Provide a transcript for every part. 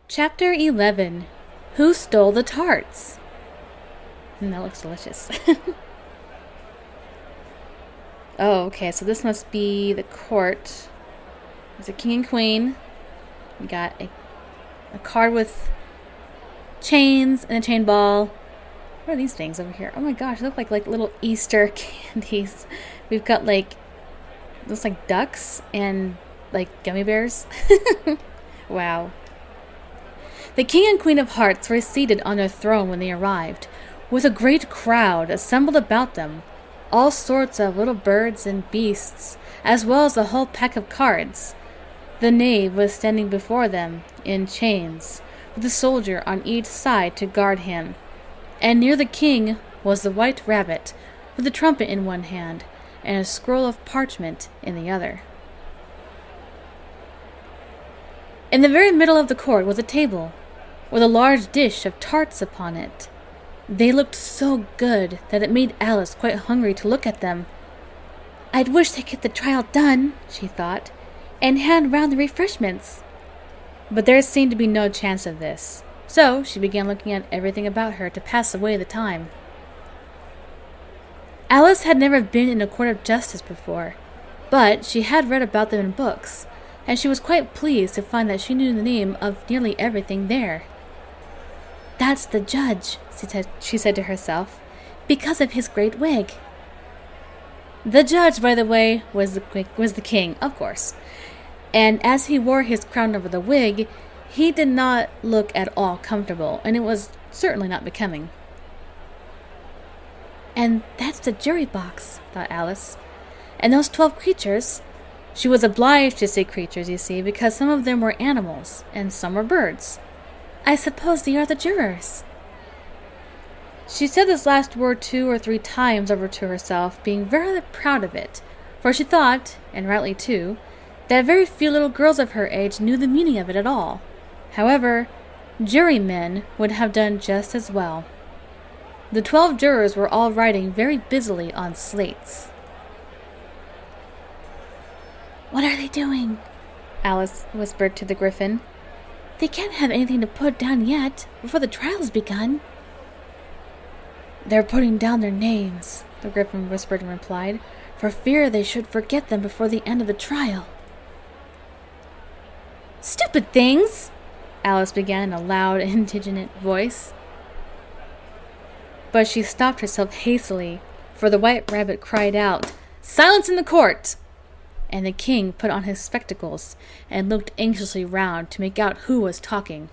Chapter 11. Who Stole the Tarts? That looks delicious. Oh, okay, so this must be the court. There's a king and queen. We got a card with chains and a chain ball. What are these things over here? Oh my gosh, they look like little Easter candies. We've got looks like ducks and gummy bears. Wow. The king and queen of hearts were seated on their throne when they arrived, with a great crowd assembled about them, all sorts of little birds and beasts, as well as a whole pack of cards. The knave was standing before them in chains, with a soldier on each side to guard him, and near the king was the white rabbit, with a trumpet in one hand and a scroll of parchment in the other. In the very middle of the court was a table, with a large dish of tarts upon it. They looked so good that it made Alice quite hungry to look at them. "I'd wish they'd get the trial done," she thought, "and hand round the refreshments." But there seemed to be no chance of this, so she began looking at everything about her to pass away the time. Alice had never been in a court of justice before, but she had read about them in books, and she was quite pleased to find that she knew the name of nearly everything there. "That's the judge," she said to herself, "because of his great wig." The judge, by the way, was the king, of course. And as he wore his crown over the wig, he did not look at all comfortable, and it was certainly not becoming. "And that's the jury box," thought Alice. "And those 12 creatures." She was obliged to say creatures, you see, because some of them were animals, and some were birds. "I suppose they are the jurors." She said this last word 2 or 3 times over to herself, being very proud of it, for she thought, and rightly too, that very few little girls of her age knew the meaning of it at all. However, jurymen would have done just as well. The 12 jurors were all writing very busily on slates. "What are they doing?" Alice whispered to the griffin. "They can't have anything to put down yet, before the trial's begun." "They're putting down their names," the griffin whispered and replied, "for fear they should forget them before the end of the trial." "Stupid things!" Alice began in a loud, indignant voice. But she stopped herself hastily, for the white rabbit cried out, "Silence in the court!" And the king put on his spectacles and looked anxiously round to make out who was talking.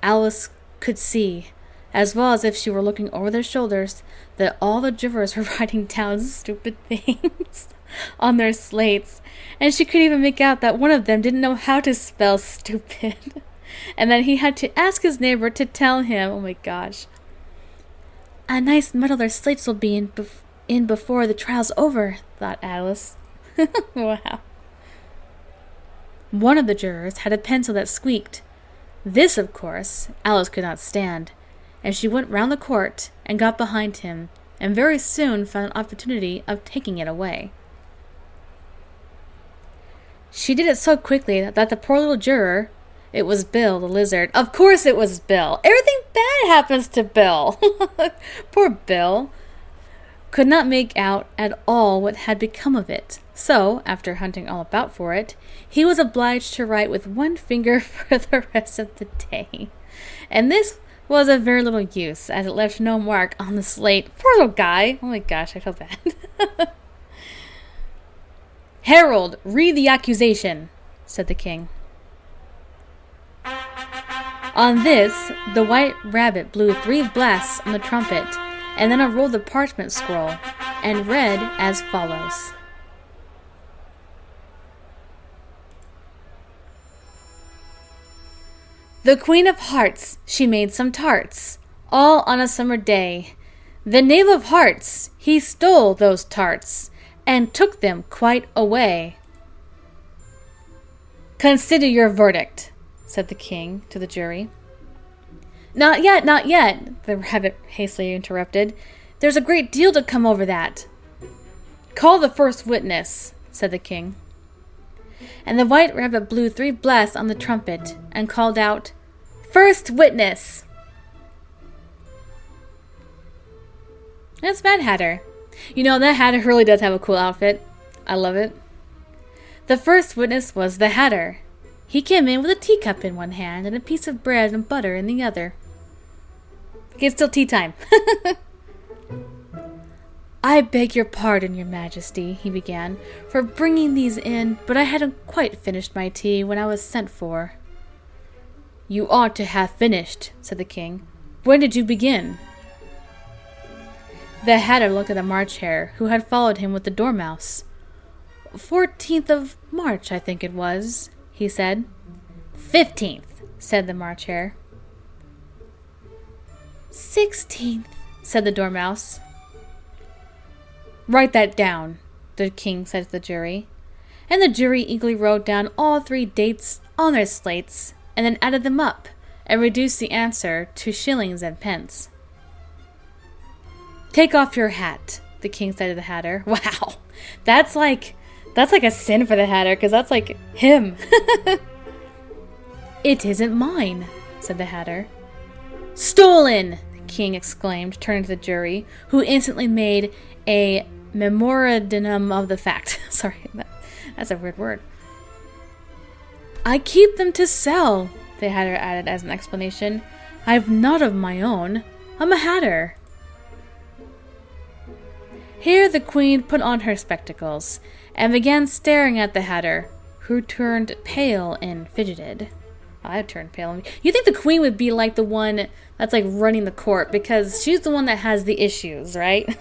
Alice could see, as well as if she were looking over their shoulders, that all the jurors were writing down stupid things on their slates, and she could even make out that one of them didn't know how to spell stupid, and that he had to ask his neighbor to tell him. Oh my gosh. "A nice muddle their slates will be in before the trial's over," thought Alice. Wow. One of the jurors had a pencil that squeaked. This, of course, Alice could not stand, and she went round the court and got behind him, and very soon found an opportunity of taking it away. She did it so quickly that the poor little juror, it was Bill the lizard. Of course it was Bill. Everything bad happens to Bill. Poor Bill could not make out at all what had become of it. So, after hunting all about for it, he was obliged to write with one finger for the rest of the day. And this was of very little use, as it left no mark on the slate. Poor little guy. Oh my gosh, I felt bad. "Herald, read the accusation," said the king. On this, the white rabbit blew 3 blasts on the trumpet, and then unrolled the parchment scroll, and read as follows. "The Queen of Hearts, she made some tarts, all on a summer day. The Knave of Hearts, he stole those tarts, and took them quite away." "Consider your verdict," said the king to the jury. "Not yet, not yet," the rabbit hastily interrupted. "There's a great deal to come over that." "Call the first witness," said the king. And the White Rabbit blew 3 blasts on the trumpet and called out, "First witness!" That's Mad Hatter. You know, that Hatter really does have a cool outfit. I love it. The first witness was the Hatter. He came in with a teacup in one hand and a piece of bread and butter in the other. It's still tea time. "I beg your pardon, your majesty," he began, "for bringing these in, but I hadn't quite finished my tea when I was sent for." "You ought to have finished," said the king. "When did you begin?" The Hatter looked at the March Hare, who had followed him with the Dormouse. 14th of March, I think it was, he said. 15th, said the March Hare. 16th, said the Dormouse. "Write that down," the king said to the jury. And the jury eagerly wrote down all 3 dates on their slates, and then added them up, and reduced the answer to shillings and pence. "Take off your hat," the king said to the Hatter. Wow, that's like a sin for the Hatter, because that's like him. "It isn't mine," said the Hatter. "Stolen!" the king exclaimed, turning to the jury, who instantly made a memorandum of the fact. Sorry, that's a weird word. "I keep them to sell," the Hatter added as an explanation. "I've not of my own. I'm a Hatter." Here the queen put on her spectacles and began staring at the Hatter, who turned pale and fidgeted. I turned pale. You think the queen would be like the one that's like running the court, because she's the one that has the issues, right?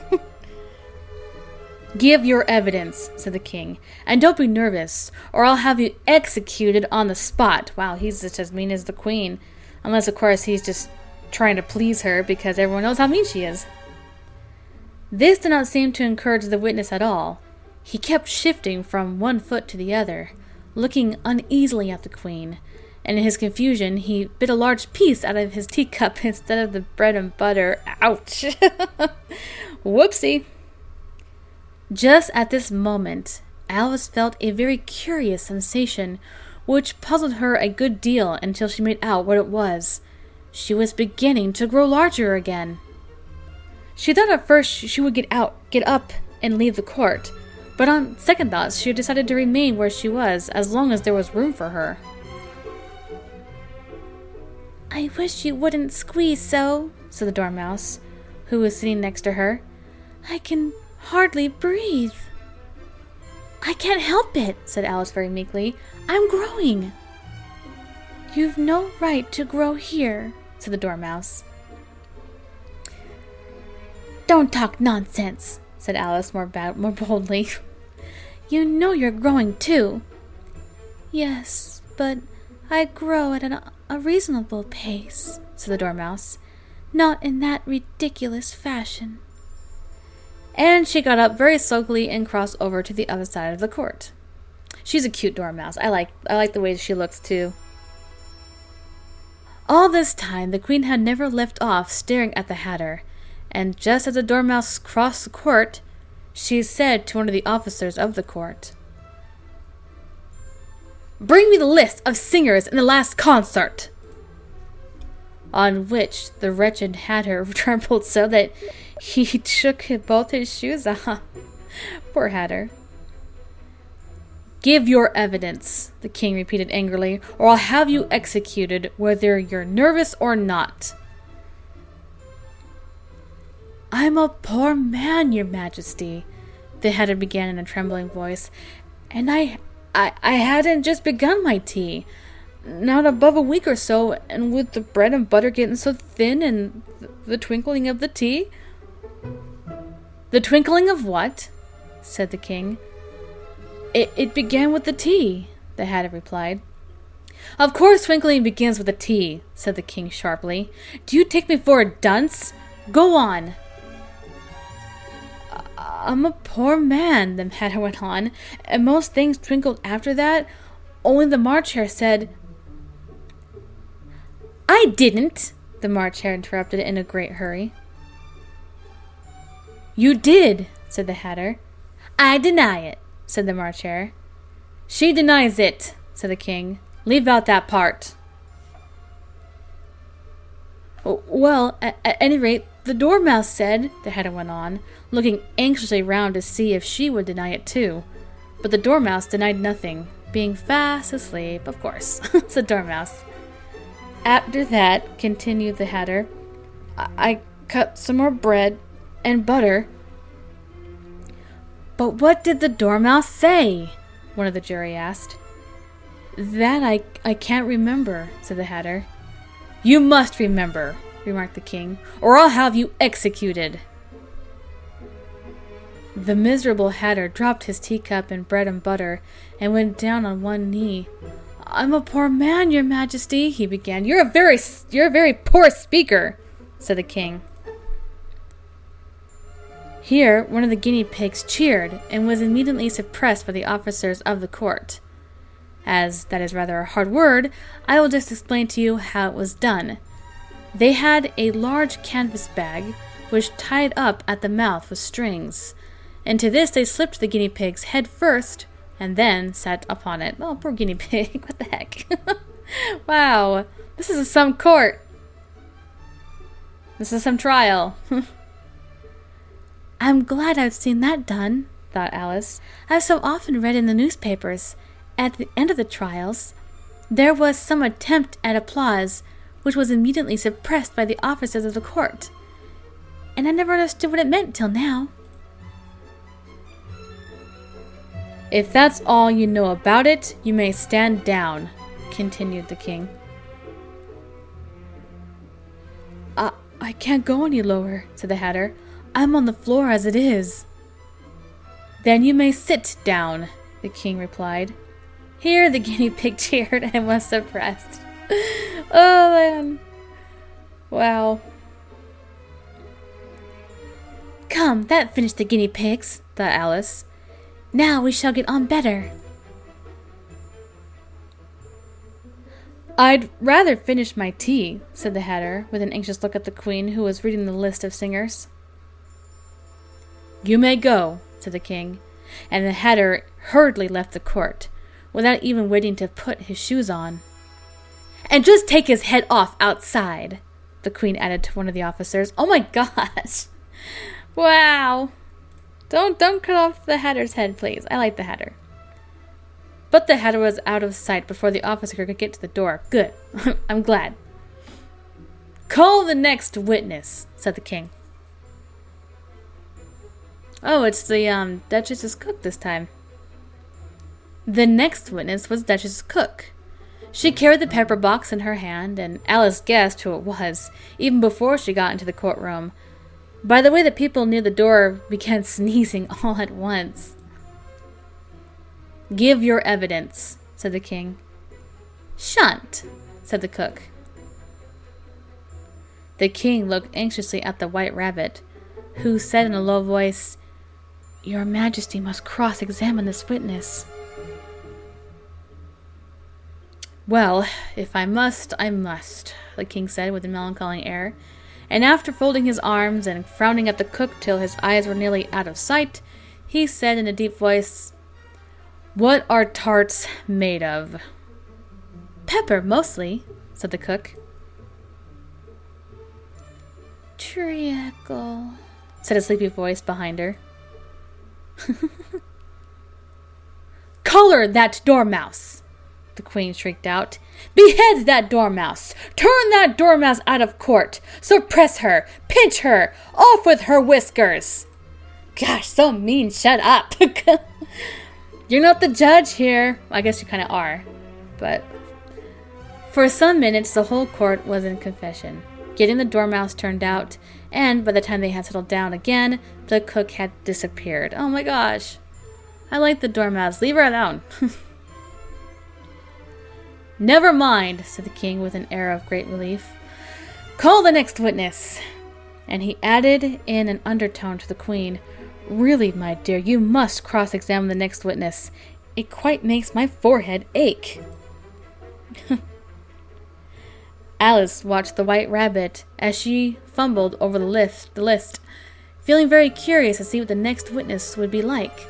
"Give your evidence," said the king, "and don't be nervous, or I'll have you executed on the spot." Wow, he's just as mean as the queen. Unless, of course, he's just trying to please her because everyone knows how mean she is. This did not seem to encourage the witness at all. He kept shifting from one foot to the other, looking uneasily at the queen, and in his confusion he bit a large piece out of his teacup instead of the bread and butter. Ouch! Whoopsie! Just at this moment, Alice felt a very curious sensation, which puzzled her a good deal until she made out what it was. She was beginning to grow larger again. She thought at first she would get up, and leave the court, but on second thoughts she decided to remain where she was as long as there was room for her. "I wish you wouldn't squeeze so," said the Dormouse, who was sitting next to her. "I can hardly breathe." "I can't help it," said Alice very meekly. "I'm growing." "You've no right to grow here," said the Dormouse. "Don't talk nonsense," said Alice more boldly. "You know you're growing too." "Yes, but I grow at a reasonable pace," said the Dormouse. "Not in that ridiculous fashion." And she got up very sulkily and crossed over to the other side of the court. She's a cute Dormouse. I like the way she looks too. All this time the queen had never left off staring at the Hatter, and just as the Dormouse crossed the court, she said to one of the officers of the court, "Bring me the list of singers in the last concert." On which the wretched Hatter trembled so that he shook both his shoes off. Poor Hatter. "Give your evidence," the king repeated angrily, "or I'll have you executed whether you're nervous or not." "I'm a poor man, your majesty," the Hatter began in a trembling voice, "and I hadn't just begun my tea. Not above a week or so, and with the bread and butter getting so thin and the twinkling of the tea." "The twinkling of what?" said the king. It began with the tea," the Hatter replied. "Of course twinkling begins with the tea," said the king sharply. "Do you take me for a dunce? Go on." "I'm a poor man," the Hatter went on, "and most things twinkled after that. Only the March Hare said—" "I didn't," the March Hare interrupted in a great hurry. "You did," said the Hatter. "I deny it," said the March Hare. She denies it, said the king. Leave out that part. Well, at any rate, the Dormouse said, the hatter went on, looking anxiously round to see if she would deny it too. But the Dormouse denied nothing, being fast asleep, of course, said Dormouse. After that, continued the hatter, I cut some more bread and butter. But what did the Dormouse say? One of the jury asked. That I can't remember, said the hatter. You must remember, remarked the king, or I'll have you executed. The miserable hatter dropped his teacup and bread and butter and went down on one knee. I'm a poor man, your majesty, he began. You're a very poor speaker, said the king. Here, one of the guinea pigs cheered and was immediately suppressed by the officers of the court. As that is rather a hard word, I will just explain to you how it was done. They had a large canvas bag, which tied up at the mouth with strings. Into this they slipped the guinea pig's head first, and then sat upon it. Oh, poor guinea pig, what the heck? Wow, this is some court. This is some trial. I'm glad I've seen that done, thought Alice. I've so often read in the newspapers, at the end of the trials, there was some attempt at applause, which was immediately suppressed by the officers of the court. And I never understood what it meant till now. If that's all you know about it, you may stand down, continued the king. I can't go any lower, said the hatter. I'm on the floor as it is. Then you may sit down, the king replied. Here the guinea pig cheered and was suppressed. Oh, man. Wow. Come, that finished the guinea pigs, thought Alice. Now we shall get on better. I'd rather finish my tea, said the hatter, with an anxious look at the queen, who was reading the list of singers. You may go, said the king, and the hatter hurriedly left the court, without even waiting to put his shoes on. And just take his head off outside, the queen added to one of the officers. Oh my gosh! Wow! Don't cut off the hatter's head, please. I like the hatter. But the hatter was out of sight before the officer could get to the door. Good. I'm glad. Call the next witness, said the king. Oh, it's the Duchess's cook this time. The next witness was Duchess's cook. She carried the pepper box in her hand, and Alice guessed who it was, even before she got into the courtroom. By the way, the people near the door began sneezing all at once. Give your evidence, said the king. Shan't, said the cook. The king looked anxiously at the white rabbit, who said in a low voice, Your Majesty must cross-examine this witness. Well, if I must, I must, the king said with a melancholy air, and after folding his arms and frowning at the cook till his eyes were nearly out of sight, he said in a deep voice, What are tarts made of? Pepper, mostly, said the cook. Treacle, said a sleepy voice behind her. Collar that dormouse, the queen shrieked out. Behead that dormouse! Turn that dormouse out of court! Suppress her! Pinch her! Off with her whiskers! Gosh, so mean, shut up! You're not the judge here. I guess you kind of are. But for some minutes, the whole court was in confession, getting the dormouse turned out, and by the time they had settled down again, the cook had disappeared. Oh my gosh. I like the dormouse. Leave her alone. Never mind, said the king with an air of great relief. Call the next witness. And he added in an undertone to the queen, Really, my dear, you must cross-examine the next witness. It quite makes my forehead ache. Alice watched the white rabbit as she fumbled over the list, feeling very curious to see what the next witness would be like.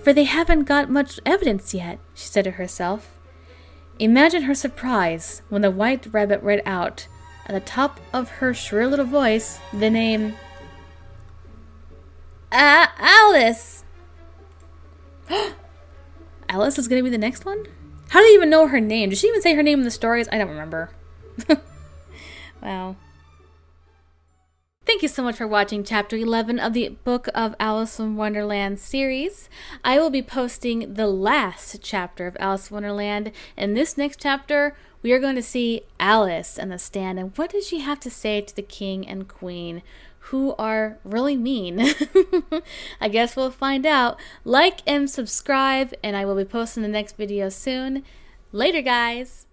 but they haven't got much evidence yet, she said to herself. Imagine her surprise when the White Rabbit read out, at the top of her shrill little voice, the name Alice. Alice is going to be the next one? How do you even know her name? Did she even say her name in the stories? I don't remember. Wow. Thank you so much for watching Chapter 11 of the Book of Alice in Wonderland series. I will be posting the last chapter of Alice in Wonderland. In this next chapter, we are going to see Alice in the stand. And what does she have to say to the king and queen, who are really mean? I guess we'll find out. Like and subscribe, and I will be posting the next video soon. Later, guys!